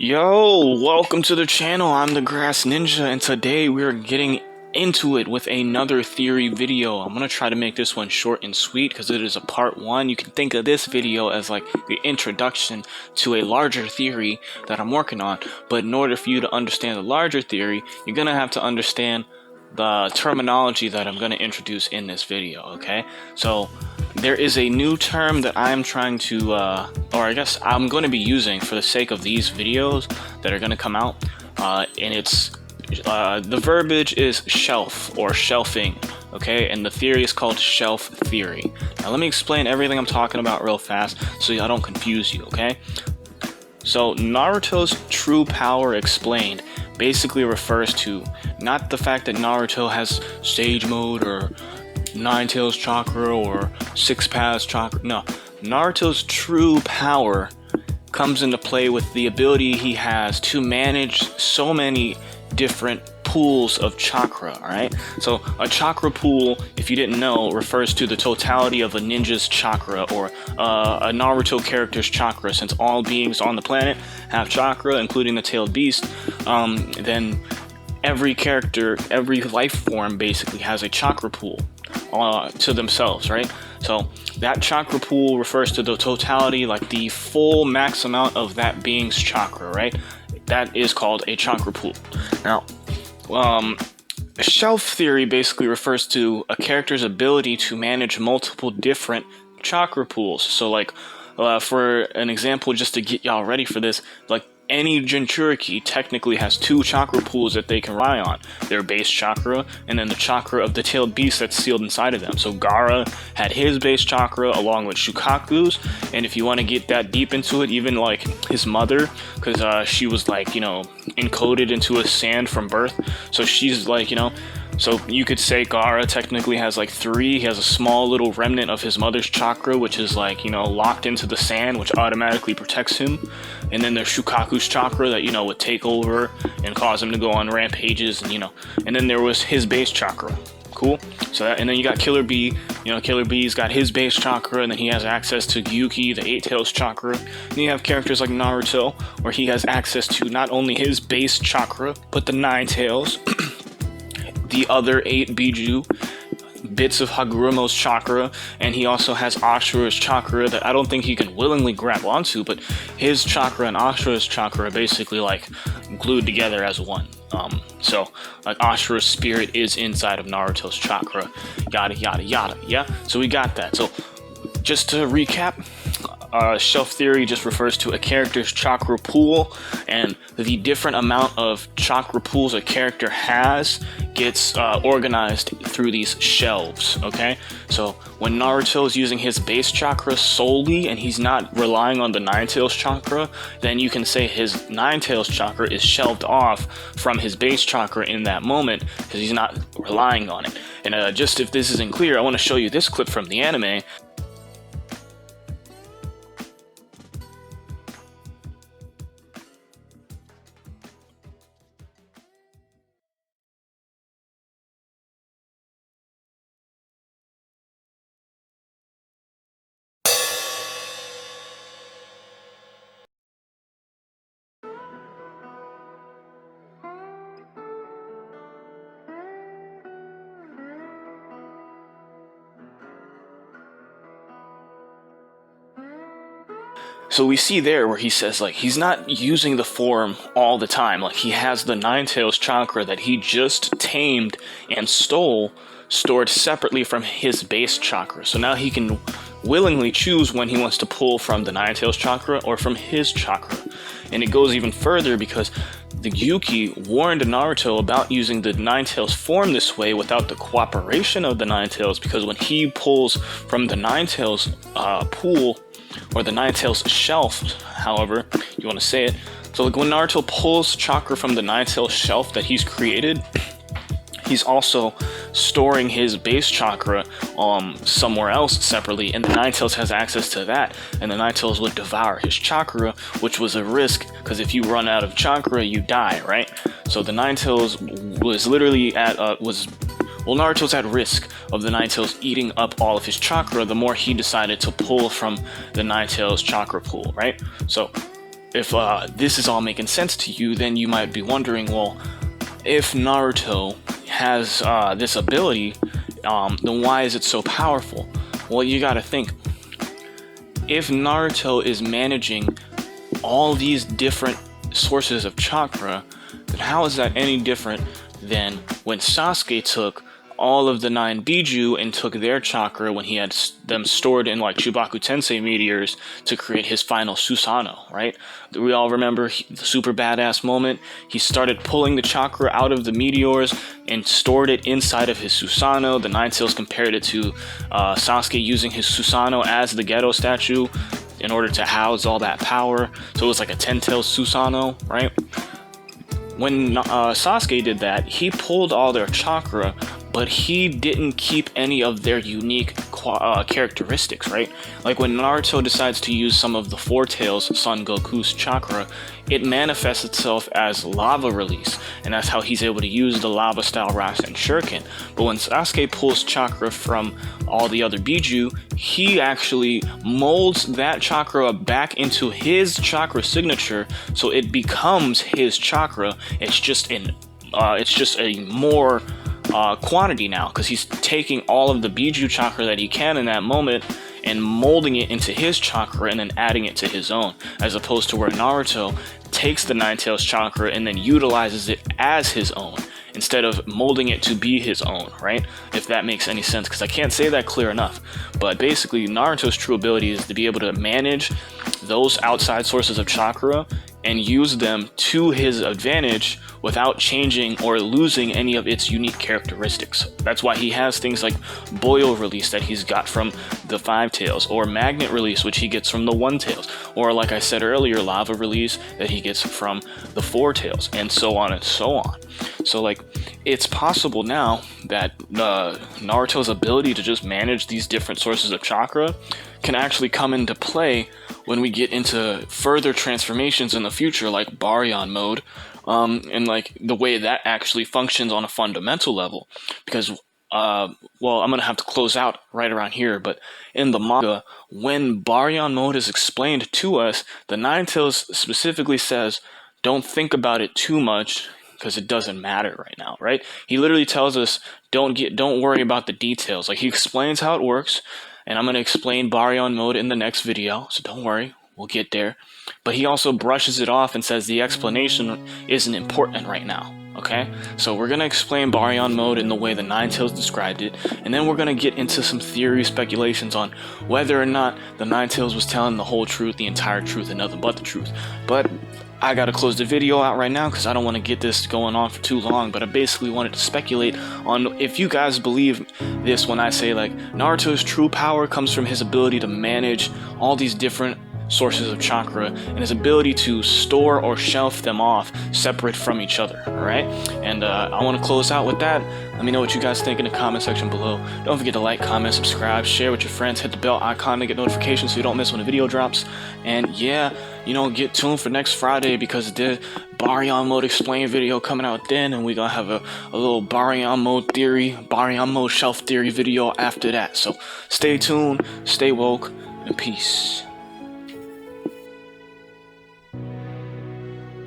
Yo, welcome to the channel. I'm the Grass Ninja, and today we're getting into it with another theory video. I'm gonna try to make this one short and sweet because it is a part one. You can think of this video as like the introduction to a larger theory that I'm working on, but in order for you to understand the larger theory, you're gonna have to understand the terminology that I'm gonna introduce in this video, okay? So there is a new term that I'm trying to, or I guess I'm going to be using for the sake of these videos that are going to come out, and it's, the verbiage is shelf or shelving, okay, and the theory is called shelf theory. Now let me explain everything I'm talking about real fast so I don't confuse you, okay? So Naruto's true power explained basically refers to not the fact that Naruto has sage mode or Nine Tails chakra or Six Paths chakra. No, Naruto's true power comes into play with the ability he has to manage so many different pools of chakra, alright? So a chakra pool, if you didn't know, refers to the totality of a ninja's chakra or a Naruto character's chakra. Since all beings on the planet have chakra, including the tailed beast, then every character, every life form basically has a chakra pool to themselves, right? So that chakra pool refers to the totality, like the full max amount of that being's chakra, right? That is called a chakra pool. Now, shelf theory basically refers to a character's ability to manage multiple different chakra pools. So like, for an example, just to get y'all ready for this, like any Jinchuriki technically has two chakra pools that they can rely on. Their base chakra, and then the chakra of the tailed beast that's sealed inside of them. So Gaara had his base chakra along with Shukaku's, and if you want to get that deep into it, even like his mother, because she was like, you know, encoded into a sand from birth, so she's like, you know, so you could say Gaara technically has like three. He has a small little remnant of his mother's chakra, which is like, you know, locked into the sand, which automatically protects him. And then there's Shukaku's chakra that, you know, would take over and cause him to go on rampages, and, you know, and then there was his base chakra. Cool. So that, and then you got Killer Bee. You know, Killer Bee's got his base chakra, and then he has access to Yuki, the Eight Tails chakra. And you have characters like Naruto, where he has access to not only his base chakra, but the Nine Tails, the other 8 Biju, bits of Hagurumo's chakra, and he also has Ashura's chakra that I don't think he can willingly grab onto, but his chakra and Ashura's chakra are basically like glued together as one. So like Ashura's spirit is inside of Naruto's chakra, yada yada yada. Yeah, so we got that. So just to recap, shelf theory just refers to a character's chakra pool, and the different amount of chakra pools a character has gets organized through these shelves, okay? So when Naruto is using his base chakra solely and he's not relying on the Nine Tails chakra, then you can say his Nine Tails chakra is shelved off from his base chakra in that moment because he's not relying on it. And just if this isn't clear, I want to show you this clip from the anime. So we see there where he says, like, he's not using the form all the time. Like, he has the Nine Tails chakra that he just tamed and stole, stored separately from his base chakra. So now he can willingly choose when he wants to pull from the Nine Tails chakra or from his chakra. And it goes even further because the Yuki warned Naruto about using the Nine Tails form this way without the cooperation of the Nine Tails, because when he pulls from the Nine Tails pool, or the Nine Tails shelf, however you want to say it. So like when Naruto pulls chakra from the Nine Tails shelf that he's created, he's also storing his base chakra somewhere else separately, and the Nine Tails has access to that, and the Nine Tails would devour his chakra, which was a risk because if you run out of chakra, you die, right? So the Nine Tails was literally well, Naruto's at risk of the Nine Tails eating up all of his chakra the more he decided to pull from the Nine Tails chakra pool, right? So if this is all making sense to you, then you might be wondering, well, if Naruto has this ability, then why is it so powerful? Well, you gotta think. If Naruto is managing all these different sources of chakra, then how is that any different than when Sasuke took all of the 9 Biju and took their chakra when he had them stored in like Chubaku Tensei meteors to create his final Susanoo, right? We all remember the super badass moment. He started pulling the chakra out of the meteors and stored it inside of his Susanoo. The Nine Tails compared it to Sasuke using his Susanoo as the Geto statue in order to house all that power. So it was like a 10-tailed Susanoo, right? When Sasuke did that, he pulled all their chakra, but he didn't keep any of their unique characteristics, right? Like when Naruto decides to use some of the Four Tails Son Goku's chakra, it manifests itself as lava release, and that's how he's able to use the lava style Rasen Shuriken. But when Sasuke pulls chakra from all the other Biju, he actually molds that chakra back into his chakra signature, so it becomes his chakra. It's just a more quantity now, because he's taking all of the Biju chakra that he can in that moment and molding it into his chakra and then adding it to his own, as opposed to where Naruto takes the Nine Tails chakra and then utilizes it as his own instead of molding it to be his own, right? If that makes any sense, because I can't say that clear enough. But basically, Naruto's true ability is to be able to manage those outside sources of chakra and use them to his advantage without changing or losing any of its unique characteristics. That's why he has things like boil release that he's got from the Five Tails, or magnet release, which he gets from the One Tails, or like I said earlier, lava release that he gets from the Four Tails, and so on and so on. So like, it's possible now that Naruto's ability to just manage these different sources of chakra can actually come into play when we get into further transformations in the future, like Baryon mode, and like the way that actually functions on a fundamental level. Because, well, I'm gonna have to close out right around here, but in the manga, when Baryon mode is explained to us, the Nine Tails specifically says, don't think about it too much, because it doesn't matter right now, right? He literally tells us, don't worry about the details. Like, he explains how it works, and I'm going to explain Baryon mode in the next video, so don't worry, we'll get there. But he also brushes it off and says the explanation isn't important right now, okay? So we're going to explain Baryon mode in the way the Nine Tails described it, and then we're going to get into some theory speculations on whether or not the Nine Tails was telling the whole truth, the entire truth, and nothing but the truth. But I gotta close the video out right now because I don't want to get this going on for too long, but I basically wanted to speculate on if you guys believe this when I say like Naruto's true power comes from his ability to manage all these different sources of chakra and his ability to store or shelf them off separate from each other, alright? And I want to close out with that. Let me know what you guys think in the comment section below. Don't forget to like, comment, subscribe, share with your friends, hit the bell icon to get notifications so you don't miss when a video drops. And yeah, you know, get tuned for next Friday because the Baryon mode explain video coming out then, and we're gonna have a little Baryon mode theory, Baryon mode shelf theory video after that. So stay tuned, stay woke, and peace.